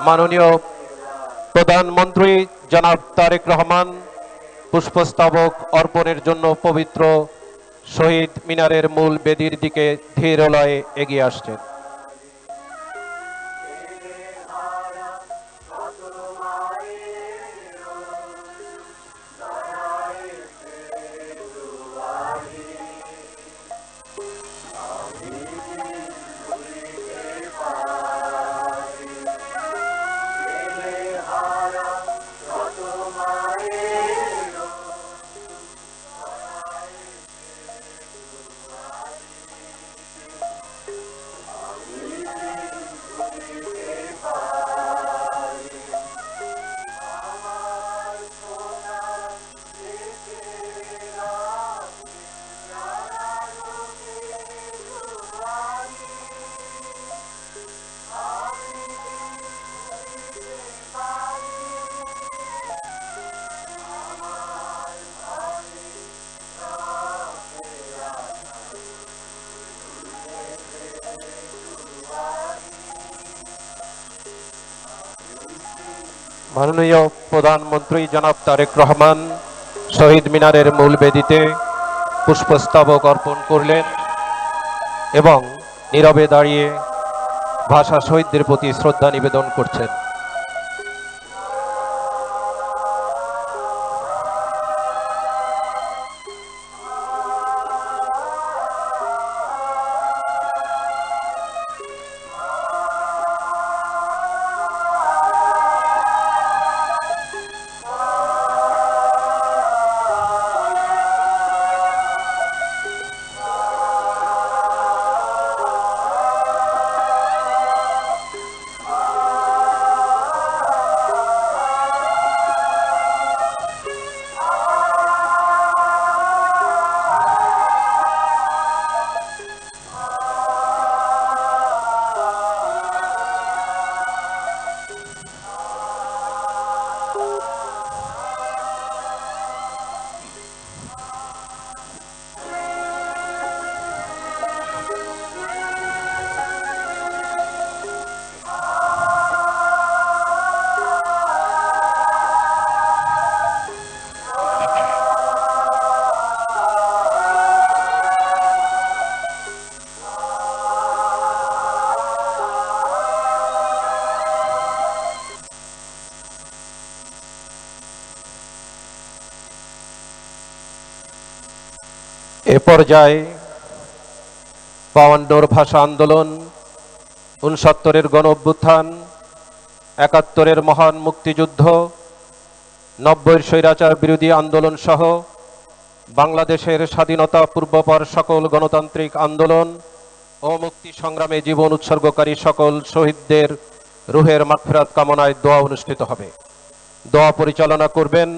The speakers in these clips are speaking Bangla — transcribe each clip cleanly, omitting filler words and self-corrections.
মাননীয় প্রধানমন্ত্রী জনাব তারেক রহমান পুষ্পস্তবক অর্পণের জন্য পবিত্র শহীদ মিনারের মূল বেদির দিকে ধীর লয়ে এগিয়ে আসছেন। মাননীয় প্রধানমন্ত্রী জনাব তারেক রহমান শহীদ মিনারের মূল বেদিতে পুষ্পস্তবক অর্পণ করলেন এবং নীরবে দাঁড়িয়ে ভাষা শহীদদের প্রতি শ্রদ্ধা নিবেদন করছেন। এ পর্যায়ে ৫২ ভাষা আন্দোলন, ৬৯-এর গণ অভ্যুত্থান, ৭১-এর মহান মুক্তিযুদ্ধ, ৯০-এর স্বৈরাচার বিরোধী আন্দোলন সহ বাংলাদেশের স্বাধীনতা পূর্বপর সকল গণতান্ত্রিক আন্দোলন ও মুক্তি সংগ্রামে জীবন উৎসর্গকারী সকল শহীদদের রুহের মাগফিরাত কামনায় দোয়া অনুষ্ঠিত হবে। দোয়া পরিচালনা করবেন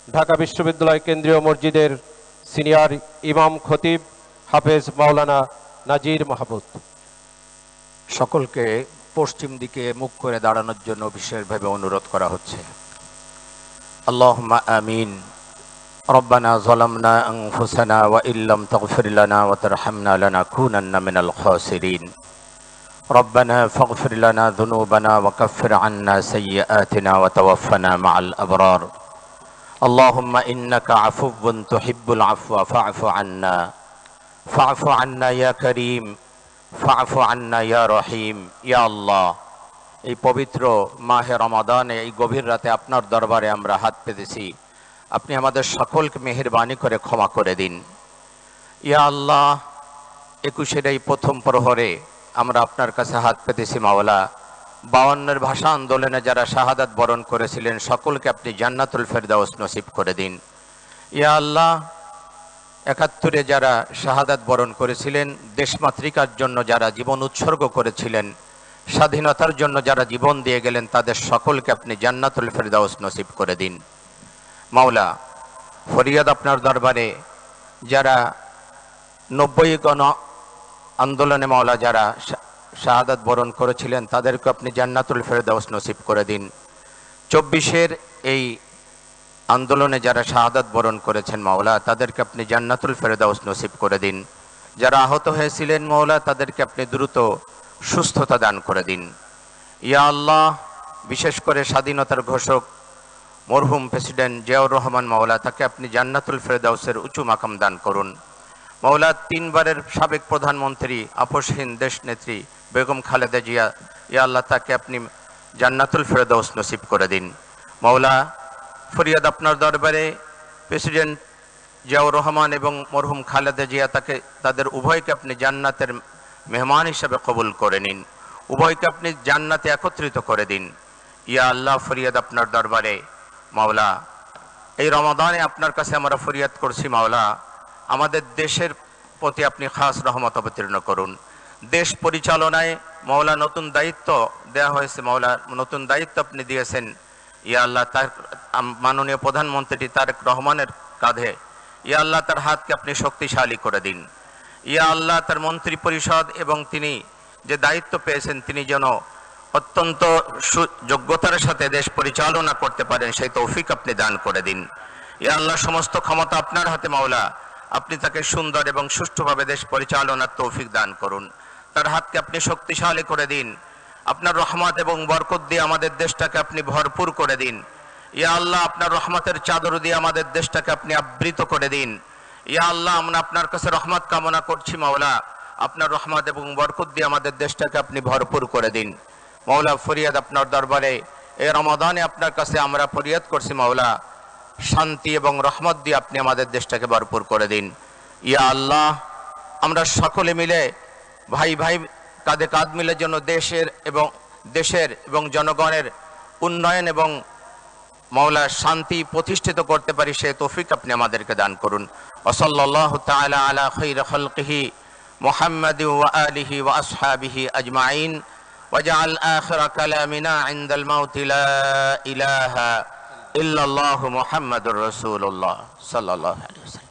ঢাকা বিশ্ববিদ্যালয় কেন্দ্রীয় মসজিদের সিনিয়র ইমাম খতিব হাফেজ মাওলানা নাজির মাহমুদ। সকলকে পশ্চিম দিকে মুখ করে দাঁড়ানোর জন্য বিশেষভাবে অনুরোধ করা হচ্ছে। আল্লাহুম্মা আমিন। রব্বানা যালামনা আনফুসানা ওয়া ইল্লাম তাগফির লানা ওয়া তারহামনা লানাকুনান্না মিনাল খাসিরিন। রব্বানা ফাগফির লানা যুনুবানা ওয়া কাফির আন্না সাইয়্যাতিনা ওয়া তাওয়াফানা মাআল আবরার। اللهم إنك عفو تحب العفو فاعف عنا فاعف عنا يا كريم فاعف عنا يا رحيم يا الله। এই পবিত্র মাহে রমাদানে এই গভীর রাতে আপনার দরবারে আমরা হাত পেতেছি, আপনি আমাদের সকলকে মেহেরবানি করে ক্ষমা করে দিন। ইয়া আল্লাহ, ২১-এর এই প্রথম প্রহরে আমরা আপনার কাছে হাত পেতেছি মাওলা। ৫২-এর ভাষা আন্দোলনে যারা শাহাদাত বরণ করেছিলেন সকলকে আপনি জান্নাতুল ফেরদাউস নসিব করে দিন। ইয়া আল্লাহ, ৭১-এ যারা শাহাদাত বরণ করেছিলেন, দেশমাতৃকার জন্য যারা জীবন উৎসর্গ করেছিলেন, স্বাধীনতার জন্য যারা জীবন দিয়ে গেলেন, তাদের সকলকে আপনি জান্নাতুল ফেরদাউস নসিব করে দিন। মাওলা, ফরিয়াদ আপনার দরবারে যারা ৯০ গণ আন্দোলনে মাওলা যারা শাহাদাত বরণ করেছিলেন তাদেরকে আপনি জান্নাতুল ফেরদাউস নসিব করে দিন। ২৪-এর এই আন্দোলনে যারা শাহাদাত বরণ করেছেন মাওলা তাদেরকে আপনি জান্নাতুল ফেরদাউস নসিব করে দিন। যারা আহত হয়েছিলেন মাওলা তাদেরকে আপনি দ্রুত সুস্থতা দান করে দিন। ইয়া আল্লাহ, বিশেষ করে স্বাধীনতার ঘোষক মরহুম প্রেসিডেন্ট জিয়াউর রহমান মাওলা, তাকে আপনি জান্নাতুল ফেরদাউসের উঁচু মাকাম দান করুন। মাওলা, 3 বারের সাবেক প্রধানমন্ত্রী আপসহীন দেশ নেত্রী বেগম খালেদা জিয়া, ইয়া আল্লাহ তাকে আপনি জান্নাতুল ফেরদাউস নসিব করে দিন। মাওলা, ফরিয়াদ আপনার দরবারে প্রেসিডেন্ট জিয়াউর রহমান এবং মরহুম খালেদা জিয়া, তাদের উভয়কে আপনি জান্নাতের মেহমান হিসেবে কবুল করে নিন, উভয়কে আপনি জান্নাতে একত্রিত করে দিন। ইয়া আল্লাহ, ফরিয়াদ আপনার দরবারে মাওলা, এই রমাদানে আপনার কাছে আমরা ফরিয়াদ করছি মাওলা, আমাদের দেশের প্রতি আপনি খাস রহমত অবতীর্ণ করুন। দেশ পরিচালনায় মাওলা নতুন দায়িত্ব দেয়া হয়েছে, মাওলা নতুন দায়িত্ব আপনি দিয়েছেন। ইয়া আল্লাহ, তার মাননীয় প্রধানমন্ত্রী তারেক রহমানের কাঁধে, ইয়া আল্লাহ তার হাতকে আপনি শক্তিশালী করে দিন। ইয়া আল্লাহ, তার মন্ত্রী পরিষদ এবং তিনি যে দায়িত্ব পেয়েছেন, তিনি যেন অত্যন্ত যোগ্যতার সাথে দেশ পরিচালনা করতে পারেন, সেই তৌফিক আপনি দান করে দিন। ইয়া আল্লাহ, সমস্ত ক্ষমতা আপনার হাতে মাওলা, আপনি তাকে সুন্দর এবং সুষ্ঠুভাবে দেশ পরিচালনার তৌফিক দান করুন। তার হাতকে আপনি শক্তিশালী করে দিন। আপনার রহমত এবং বরকত দিয়ে আমাদের দেশটাকে আপনি ভরপুর করে দিন। ইয়া আল্লাহ, আপনার রহমতের চাদর দিয়ে আমাদের দেশটাকে আপনি আবৃত করে দিন। ইয়া আল্লাহ, আমরা আপনার কাছে রহমত কামনা করছি মাওলা, আপনার রহমত এবং বরকত দিয়ে আমাদের দেশটাকে আপনি ভরপুর করে দিন। মাওলা, ফরিয়াদ আপনার দরবারে এই রমাদানে আপনার কাছে আমরা ফরিয়াদ করছি মাওলা, শান্তি এবং রহমত দিয়ে আপনি আমাদের দেশটাকে ভরপুর করে দিন। ইয়া আল্লাহ, আমরা সকলে মিলে ভাই ভাই কাঁধে কাঁধ মিলে যেন দেশের এবং জনগণের উন্নয়ন এবং মাওলা শান্তি প্রতিষ্ঠিত করতে পারি, সে তৌফিক আপনি আমাদেরকে দান করুন। ওয়াসাল্লাল্লাহু তাআলা আলা খায়রি খালকিহি মুহাম্মাদি ওয়া আলিহি ওয়া আসহাবিহি আজমাইন ওয়াজআল আখিরা কালামিনা ইনদাল মাউতি লা ইলাহা ইল্লাল্লাহু মুহাম্মাদুর রাসূলুল্লাহ সাল্লাল্লাহু আলাইহি ওয়াসাল্লাম।